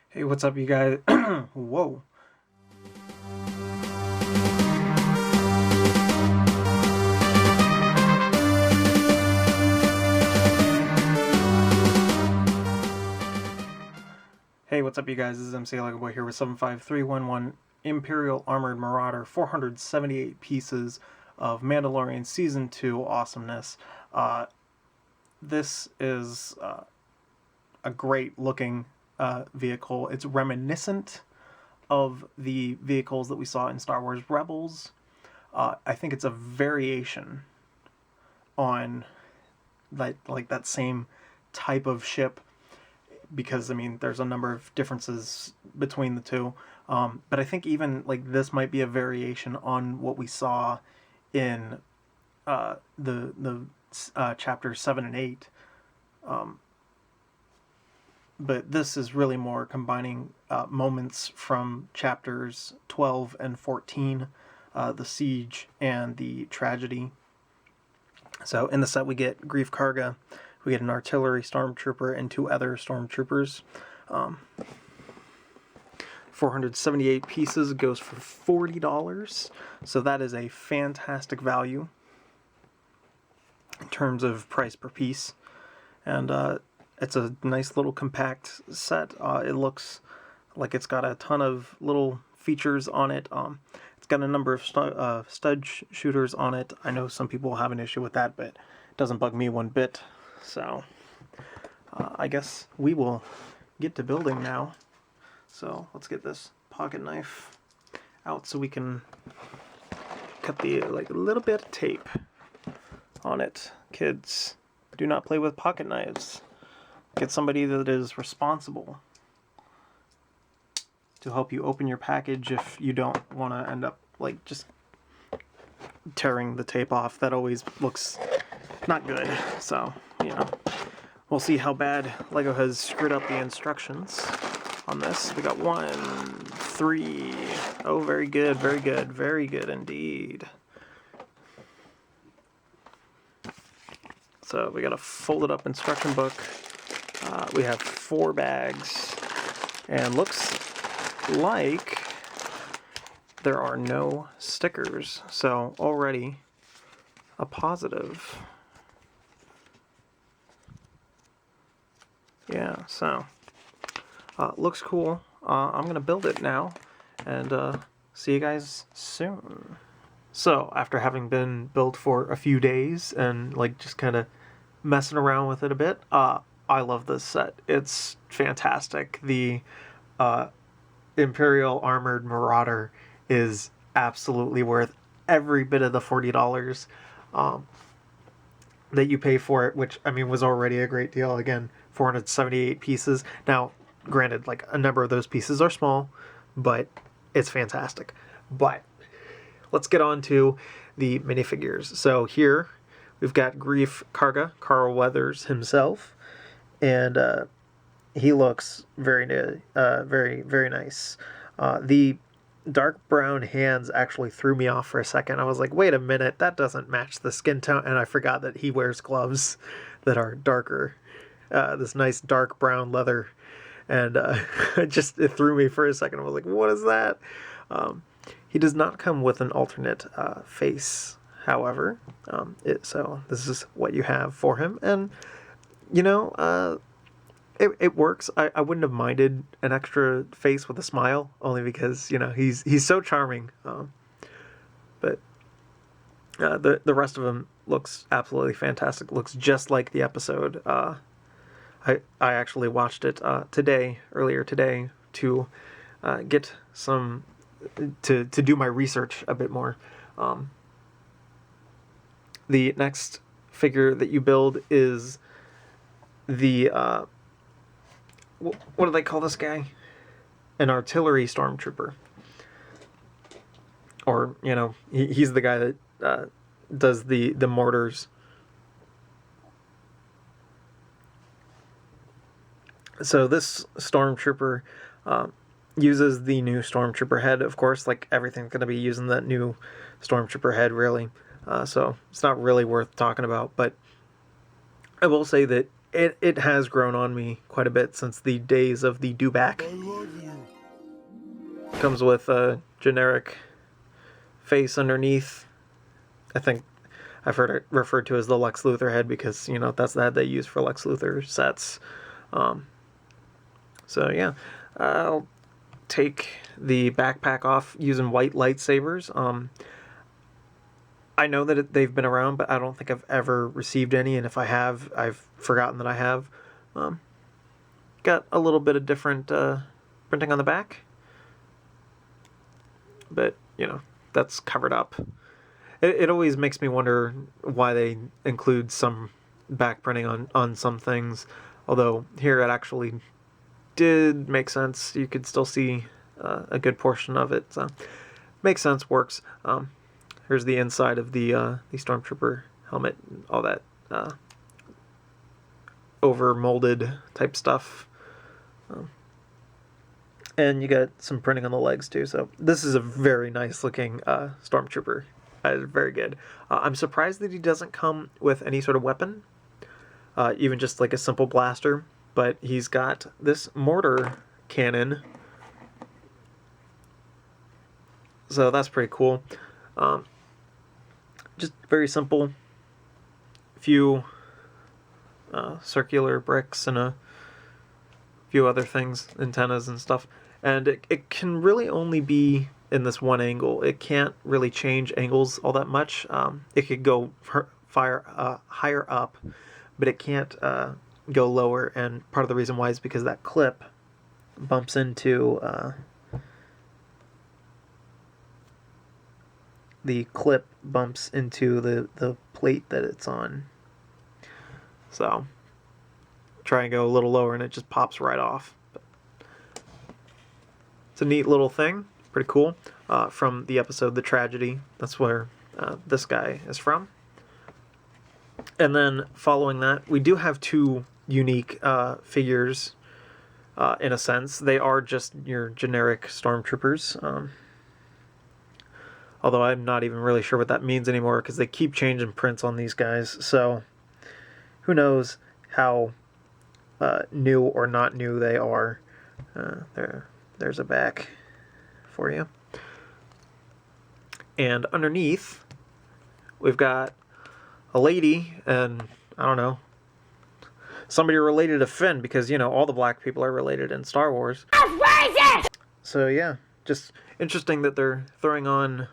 Hey, what's up, you guys? Whoa. Hey, what's up, you guys? This is MCLegoboy here with 75311 Imperial Armored Marauder, 478 pieces of Mandalorian Season 2 awesomeness. This is a great looking vehicle. It's reminiscent of the vehicles that we saw in Star Wars Rebels. I think it's a variation on like that same type of ship, because I mean there's a number of differences between the two, but I think even like this might be a variation on what we saw in the chapters 7 and 8, but this is really more combining moments from chapters 12 and 14, the siege and the tragedy. So in the set we get Greef Karga, we get an artillery stormtrooper and 2 other stormtroopers. 478 pieces, goes for $40, so that is a fantastic value in terms of price per piece. And it's a nice little compact set. It looks like it's got a ton of little features on it. It's got a number of stud shooters on it. I know some people have an issue with that, but it doesn't bug me one bit. So I guess we will get to building now. So let's get this pocket knife out so we can cut the like a little bit of tape on it. Kids, do not play with pocket knives. Get somebody that is responsible to help you open your package if you don't want to end up like just tearing the tape off. That always looks not good. So, you know, we'll see how bad Lego has screwed up the instructions on this. We got 1, 3. Oh, very good, very good, very good indeed. So we got a folded up instruction book. We have 4 bags, and looks like there are no stickers, so already a positive. Yeah, so looks cool. I'm gonna build it now, and see you guys soon. So after having been built for a few days and like just kind of messing around with it a bit, I love this set. It's fantastic. The Imperial Armored Marauder is absolutely worth every bit of the $40 that you pay for it, which I mean was already a great deal. Again, 478 pieces. Now, granted, like a number of those pieces are small, but it's fantastic. But let's get on to the minifigures. So here we've got Greef Karga, Carl Weathers himself, and he looks very nice. The dark brown hands actually threw me off for a second. I was like, wait a minute, that doesn't match the skin tone, and I forgot that he wears gloves that are darker. This nice dark brown leather, and it threw me for a second. I was like, what is that? He does not come with an alternate face, however, so this is what you have for him, and you know, it works. I wouldn't have minded an extra face with a smile, only because, you know, he's so charming. But the rest of him looks absolutely fantastic. Looks just like the episode. I actually watched it earlier today, to get some to do my research a bit more. The next figure that you build is the what do they call this guy? An artillery stormtrooper. Or, you know, he's the guy that does the mortars. So this stormtrooper uses the new stormtrooper head, of course. Like, everything's going to be using that new stormtrooper head, really. So it's not really worth talking about. But I will say that it has grown on me quite a bit since the days of the dewback Comes with a generic face underneath. I think I've heard it referred to as the Lex Luthor head because, you know, that's the head they use for Lex Luthor sets. So yeah, I'll take the backpack off using white lightsabers. I know that they've been around, but I don't think I've ever received any, and if I have, I've forgotten that I have. Got a little bit of different printing on the back, but, you know, that's covered up. It always makes me wonder why they include some back printing on some things, although here it actually did make sense. You could still see a good portion of it, so makes sense, works. Here's the inside of the Stormtrooper helmet, all that over molded type stuff. And you got some printing on the legs too, so this is a very nice looking Stormtrooper. Very good. I'm surprised that he doesn't come with any sort of weapon, even just like a simple blaster, but he's got this mortar cannon, so that's pretty cool. Just very simple. A few circular bricks and a few other things, antennas and stuff. And it can really only be in this one angle. It can't really change angles all that much. It could go higher up, but it can't go lower. And part of the reason why is because that clip bumps into the plate that it's on. So try and go a little lower and it just pops right off. But it's a neat little thing, pretty cool. From the episode The Tragedy, that's where this guy is from. And then following that, we do have two unique figures in a sense. They are just your generic Stormtroopers. Although I'm not even really sure what that means anymore because they keep changing prints on these guys. So who knows how new or not new they are. There's a back for you. And underneath, we've got a lady, and I don't know, somebody related to Finn because, you know, all the black people are related in Star Wars. That's racist! So yeah, just interesting that they're throwing on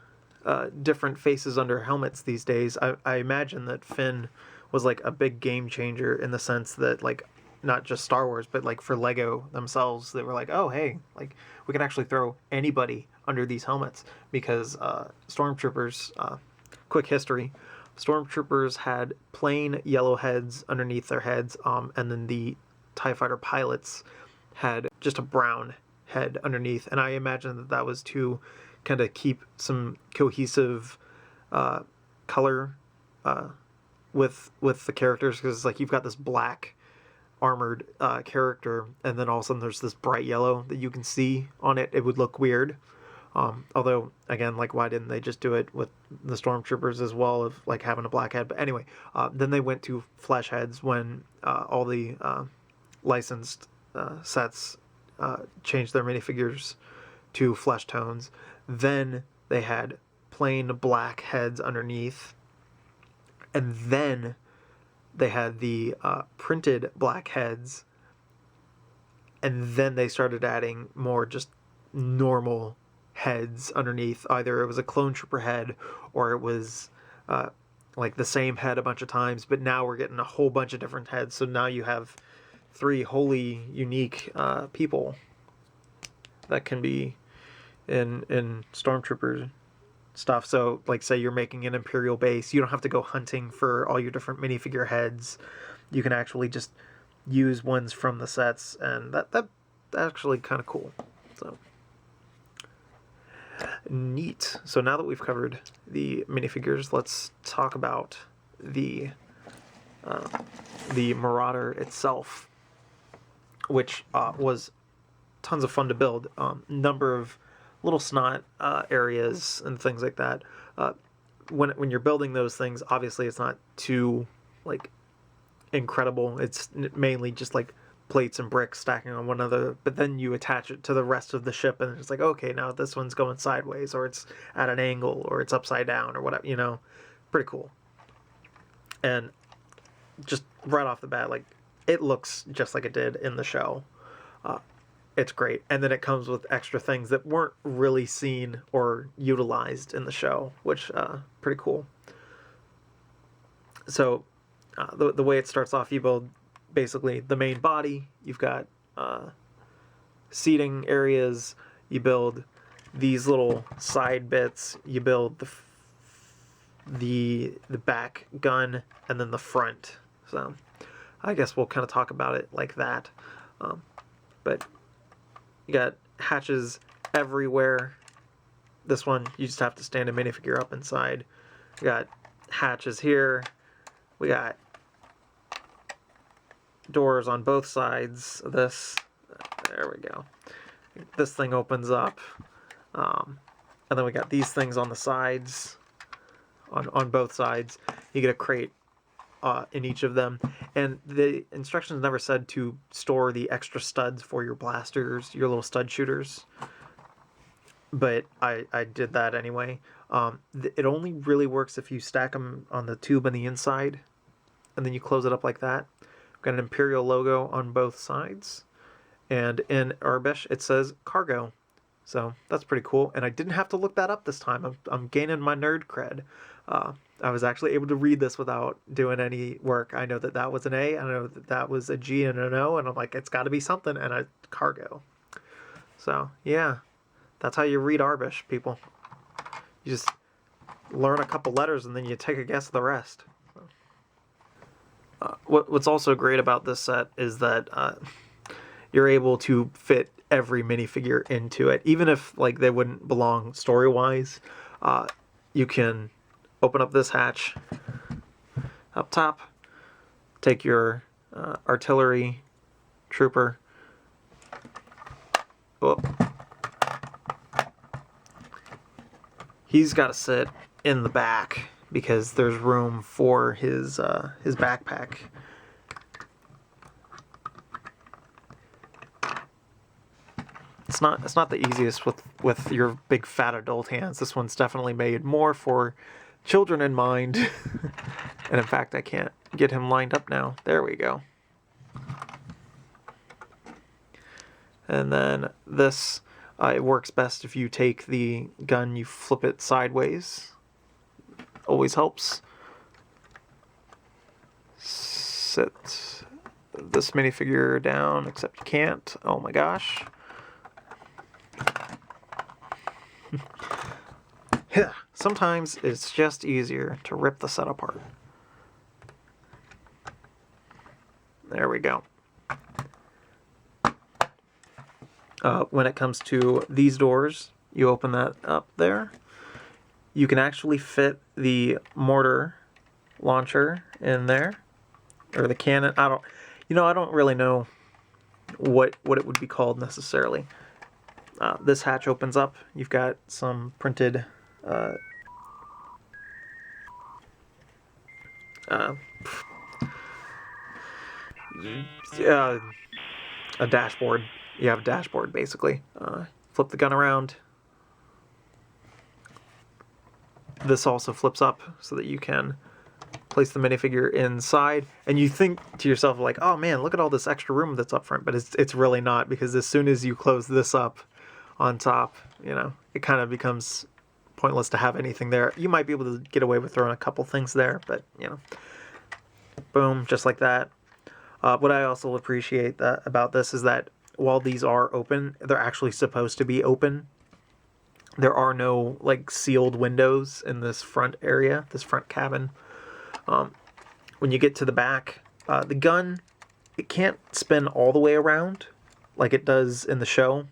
different faces under helmets these days. I imagine that Finn was like a big game changer in the sense that, like, not just Star Wars, but like for Lego themselves, they were like, oh, hey, like we can actually throw anybody under these helmets because Stormtroopers, quick history, Stormtroopers had plain yellow heads underneath their heads, and then the TIE Fighter pilots had just a brown head underneath, and I imagine that that was to kind of keep some cohesive color with the characters, because like you've got this black armored character, and then all of a sudden there's this bright yellow that you can see on it. It would look weird. Although, again, like, why didn't they just do it with the Stormtroopers as well, of like having a black head? But anyway, then they went to flesh heads when all the licensed sets changed their minifigures to flesh tones. Then they had plain black heads underneath, and then they had the printed black heads, and then they started adding more just normal heads underneath. Either it was a clone trooper head or it was like the same head a bunch of times, but now we're getting a whole bunch of different heads. So now you have three wholly unique people that can be in Stormtrooper stuff. So like, say you're making an Imperial base, you don't have to go hunting for all your different minifigure heads. You can actually just use ones from the sets, and that's actually kind of cool. So neat. So now that we've covered the minifigures, let's talk about the Marauder itself, which was tons of fun to build. Number of little snot areas and things like that. When you're building those things, obviously it's not too like incredible. It's mainly just like plates and bricks stacking on one another, but then you attach it to the rest of the ship, and it's like, okay, now this one's going sideways, or it's at an angle, or it's upside down, or whatever, you know. Pretty cool. And just right off the bat, like, it looks just like it did in the show. It's great. And then it comes with extra things that weren't really seen or utilized in the show, which pretty cool. So the way it starts off, you build basically the main body. You've got seating areas. You build these little side bits. You build the back gun and then the front. So I guess we'll kind of talk about it like that. But you got hatches everywhere. This one, you just have to stand a minifigure up inside. We got hatches here. We got doors on both sides of this. There we go. This thing opens up. And then we got these things on the sides. On both sides. You get a crate in each of them. And the instructions never said to store the extra studs for your blasters, your little stud shooters. But I did that anyway. It only really works if you stack them on the tube on the inside, and then you close it up like that. We've got an Imperial logo on both sides, and in Arabic it says cargo. So that's pretty cool, and I didn't have to look that up this time. I'm gaining my nerd cred. I was actually able to read this without doing any work. I know that was an A, I know that was a G and an O, and I'm like, it's got to be something, and a cargo. So yeah, that's how you read Arabic, people. You just learn a couple letters and then you take a guess of the rest. What's also great about this set is that you're able to fit every minifigure into it, even if like they wouldn't belong story-wise. You can open up this hatch up top, take your artillery trooper. Whoop. He's got to sit in the back because there's room for his backpack. It's not the easiest with your big fat adult hands. This one's definitely made more for children in mind. And in fact, I can't get him lined up now. There we go. And then this, it works best if you take the gun, you flip it sideways. Always helps. Sit this minifigure down, except you can't. Oh my gosh. Sometimes it's just easier to rip the set apart. There we go. When it comes to these doors, you open that up there. You can actually fit the mortar launcher in there, or the cannon. I don't really know what it would be called necessarily. This hatch opens up. You've got some printed a dashboard. You have a dashboard basically. Flip the gun around. This also flips up so that you can place the minifigure inside, and you think to yourself like, oh man, look at all this extra room that's up front, but it's really not, because as soon as you close this up on top, it kind of becomes pointless to have anything there. You might be able to get away with throwing a couple things there, but boom, just like that. What I also appreciate about this is that while these are open, they're actually supposed to be open. There are no like sealed windows in this front area, this front cabin. When you get to the back, the gun, it can't spin all the way around like it does in the show,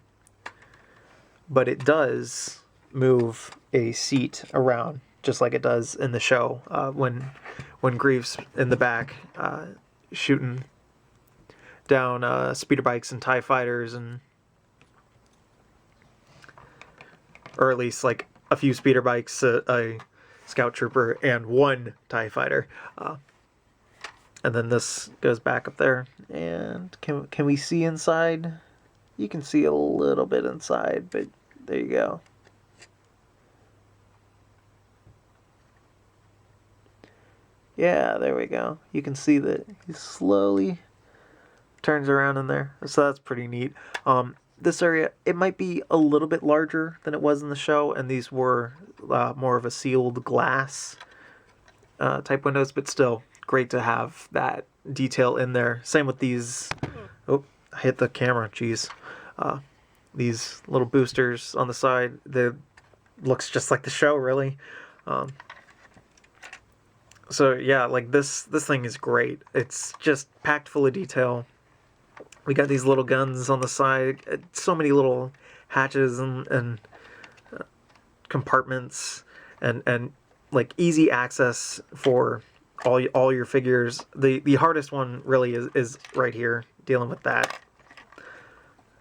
but it does move a seat around just like it does in the show when Greef's in the back shooting down speeder bikes and TIE fighters, or at least like a few speeder bikes, a scout trooper, and one TIE fighter. And then this goes back up there. And can we see inside? You can see a little bit inside, but there you go. Yeah, there we go. You can see that he slowly turns around in there. So that's pretty neat. This area, it might be a little bit larger than it was in the show, and these were more of a sealed glass type windows, but still great to have that detail in there. Same with these. Oh, I hit the camera. Jeez. These little boosters on the side. They looks just like the show, really. So yeah, like this thing is great. It's just packed full of detail. We got these little guns on the side. So many little hatches and compartments and like easy access for all your figures. The hardest one really is right here, dealing with that.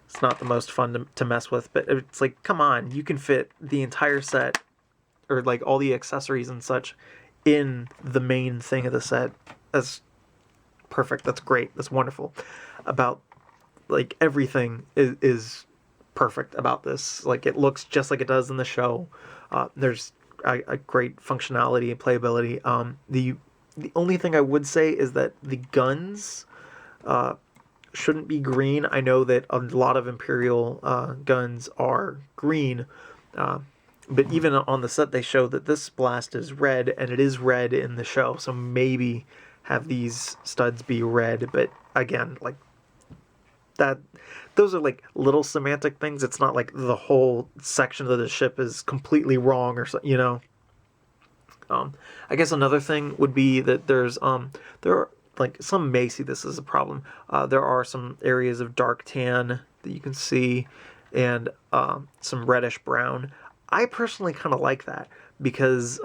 It's not the most fun to mess with, but it's like, come on, you can fit the entire set, or like all the accessories and such, in the main thing of the set. That's perfect. That's great. That's wonderful. About like everything is perfect about this. Like it looks just like it does in the show. There's a great functionality and playability. The only thing I would say is that the guns shouldn't be green. I know that a lot of Imperial guns are green. But even on the set, they show that this blast is red, and it is red in the show. So maybe have these studs be red. But again, like that, those are like little semantic things. It's not like the whole section of the ship is completely wrong or so, you know. I guess another thing would be that there are, like, some may see this as a problem. There are some areas of dark tan that you can see, and some reddish brown. I personally kind of like that because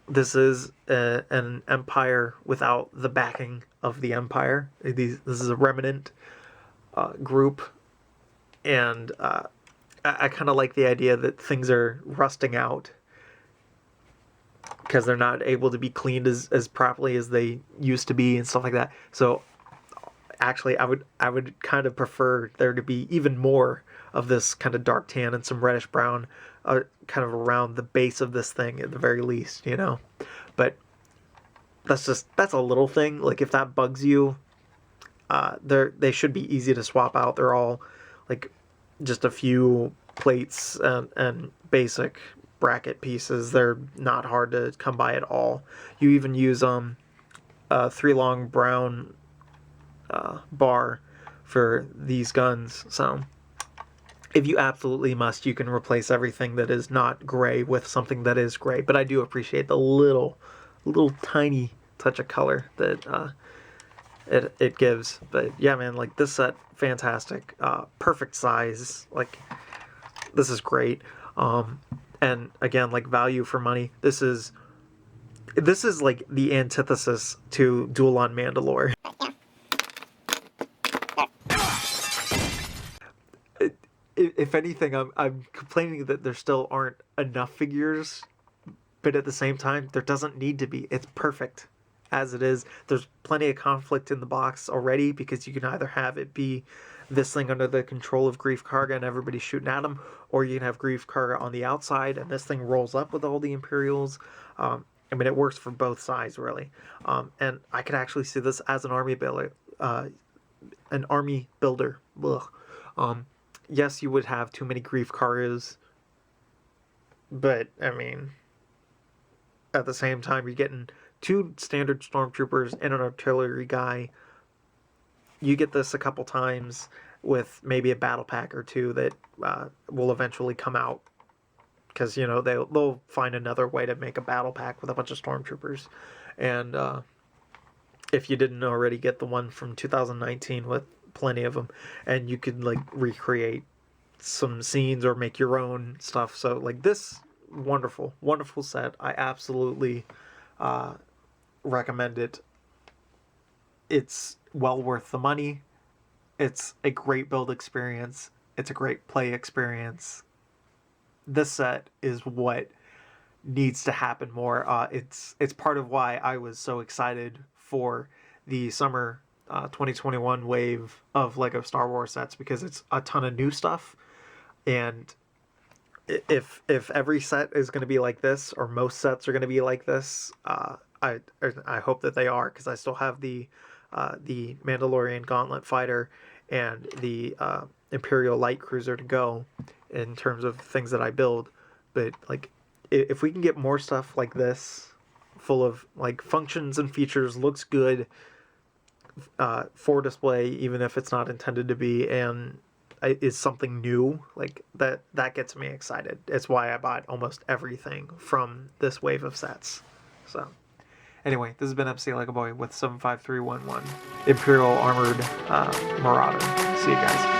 this is an empire without the backing of the empire. This is a remnant group, and I kind of like the idea that things are rusting out because they're not able to be cleaned as properly as they used to be and stuff like that. So actually, I would kind of prefer there to be even more of this kind of dark tan and some reddish brown kind of around the base of this thing at the very least, you know. But that's a little thing. Like if that bugs you, they should be easy to swap out. They're all like just a few plates and basic bracket pieces. They're not hard to come by at all. You even use a 3-long brown bar for these guns. So if you absolutely must, you can replace everything that is not gray with something that is gray. But I do appreciate the little tiny touch of color that it gives. But yeah, man, like this set, fantastic, perfect size. Like this is great. And again, like value for money. This is like the antithesis to Duel on Mandalore. If anything, I'm complaining that there still aren't enough figures, but at the same time, there doesn't need to be. It's perfect as it is. There's plenty of conflict in the box already because you can either have it be this thing under the control of Greef Karga and everybody's shooting at him, or you can have Greef Karga on the outside and this thing rolls up with all the Imperials. I mean, it works for both sides, really. And I could actually see this as an army builder. Yes, you would have too many Greef Kargas, but, I mean, at the same time, you're getting 2 standard stormtroopers and an artillery guy. You get this a couple times with maybe a battle pack or 2 that will eventually come out. Because, you know, they'll find another way to make a battle pack with a bunch of stormtroopers. And if you didn't already get the one from 2019 with plenty of them, and you could like recreate some scenes or make your own stuff. So like this wonderful set. I absolutely recommend it. It's well worth the money. It's a great build experience. It's a great play experience. This set is what needs to happen more. It's part of why I was so excited for the summer 2021 wave of Lego Star Wars sets, because it's a ton of new stuff. And if every set is going to be like this, or most sets are going to be like this, I hope that they are, because I still have the Mandalorian Gauntlet Fighter and the Imperial Light Cruiser to go in terms of things that I build. But like, if we can get more stuff like this, full of like functions and features, looks good for display, even if it's not intended to be, and is something new, like that gets me excited. It's why I bought almost everything from this wave of sets. So anyway, this has been MCLegoboy with 75311 Imperial Armored Marauder. See you guys.